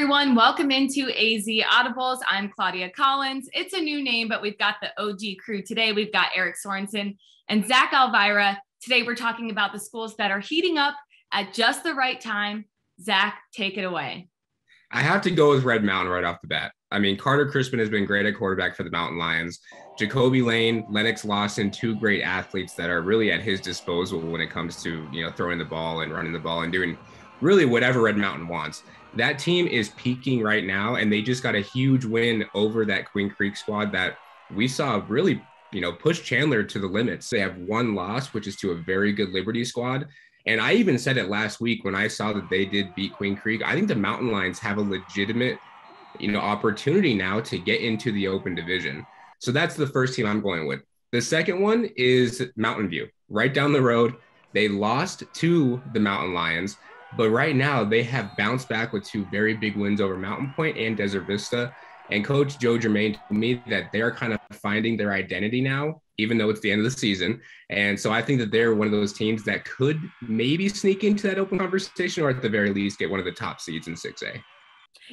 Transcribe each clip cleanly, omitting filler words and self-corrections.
everyone. Welcome into AZ Audibles. I'm Claudia Collins. It's a new name, but we've got the OG crew today. We've got Eric Sorensen and Zach Elvira. Today, we're talking about the schools that are heating up at just the right time. Zach, take it away. I have to go with Red Mountain right off the bat. I mean, Carter Crispin has been great at quarterback for the Mountain Lions. Jacoby Lane, Lennox Lawson, two great athletes that are really at his disposal when it comes to, throwing the ball and running the ball and doing really whatever Red Mountain wants. That team is peaking right now, and they just got a huge win over that Queen Creek squad that we saw really, push Chandler to the limits. They have one loss, which is to a very good Liberty squad. And I even said it last week when I saw that they did beat Queen Creek. I think the Mountain Lions have a legitimate, opportunity now to get into the open division. So that's the first team I'm going with. The second one is Mountain View, right down the road. They lost to the Mountain Lions, but right now they have bounced back with two very big wins over Mountain Point and Desert Vista. And Coach Joe Germain told me that they're kind of finding their identity now, even though it's the end of the season. And so I think that they're one of those teams that could maybe sneak into that open conversation, or at the very least get one of the top seeds in 6A.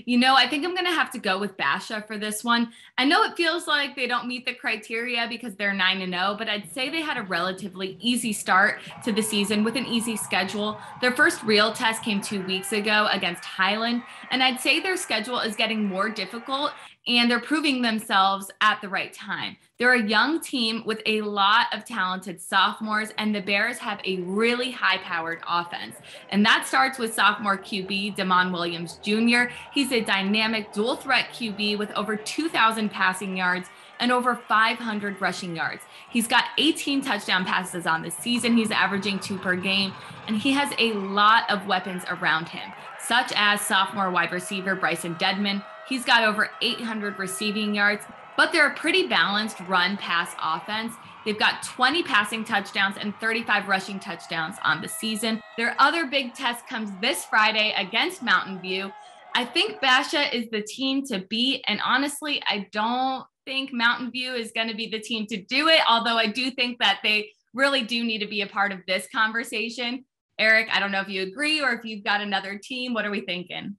I think I'm going to have to go with Basha for this one. I know it feels like they don't meet the criteria because they're 9-0, but I'd say they had a relatively easy start to the season with an easy schedule. Their first real test came 2 weeks ago against Highland, and I'd say their schedule is getting more difficult, and they're proving themselves at the right time. They're a young team with a lot of talented sophomores, and the Bears have a really high-powered offense. And that starts with sophomore QB Damon Williams Jr. He's a dynamic dual-threat QB with over 2,000 passing yards and over 500 rushing yards. He's got 18 touchdown passes on the season. He's averaging 2 per game, and he has a lot of weapons around him, such as sophomore wide receiver Bryson Dedman. He's got over 800 receiving yards, but they're a pretty balanced run-pass offense. They've got 20 passing touchdowns and 35 rushing touchdowns on the season. Their other big test comes this Friday against Mountain View. I think Basha is the team to beat, and honestly, I don't think Mountain View is going to be the team to do it, although I do think that they really do need to be a part of this conversation. Eric, I don't know if you agree or if you've got another team. What are we thinking?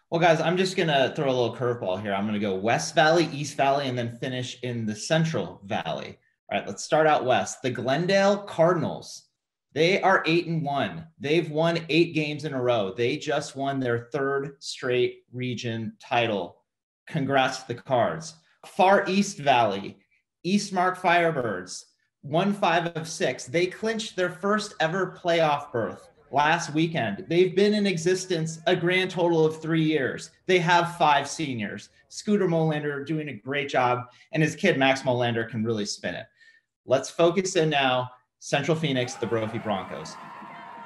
Well, guys, I'm just going to throw a little curveball here. I'm going to go West Valley, East Valley, and then finish in the Central Valley. All right, let's start out west. The Glendale Cardinals, they are 8-1. They've won 8 games in a row. They just won their 3rd straight region title. Congrats to the Cards. Far East Valley, Eastmark Firebirds, won 5 of 6. They clinched their first ever playoff berth last weekend. They've been in existence a grand total of 3 years. They have 5 seniors. Scooter Molander doing a great job, and his kid Max Molander can really spin it. Let's focus in now. Central Phoenix, the Brophy Broncos.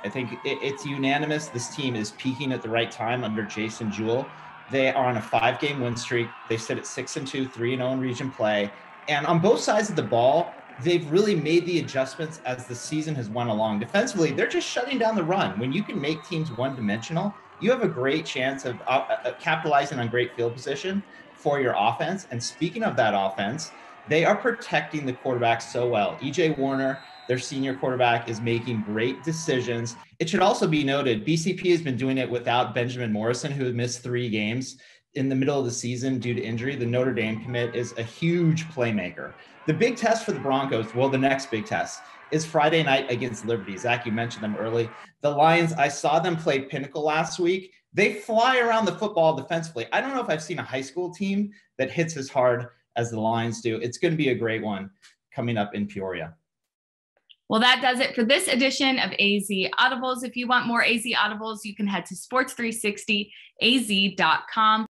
I think it's unanimous. This team is peaking at the right time under Jason Jewell. They are on a 5-game win streak. They sit at 6-2, 3-0 in region play. And on both sides of the ball, they've really made the adjustments as the season has went along. Defensively, they're just shutting down the run. When you can make teams one-dimensional, you have a great chance of capitalizing on great field position for your offense. And speaking of that offense, they are protecting the quarterback so well. EJ Warner, their senior quarterback, is making great decisions. It should also be noted, BCP has been doing it without Benjamin Morrison, who had missed 3 games in the middle of the season due to injury. The Notre Dame commit is a huge playmaker. The big test for the Broncos, well, the next big test, is Friday night against Liberty. Zach, you mentioned them early. The Lions, I saw them play Pinnacle last week. They fly around the football defensively. I don't know if I've seen a high school team that hits as hard as the Lions do. It's going to be a great one coming up in Peoria. Well, that does it for this edition of AZ Audibles. If you want more AZ Audibles, you can head to sports360az.com.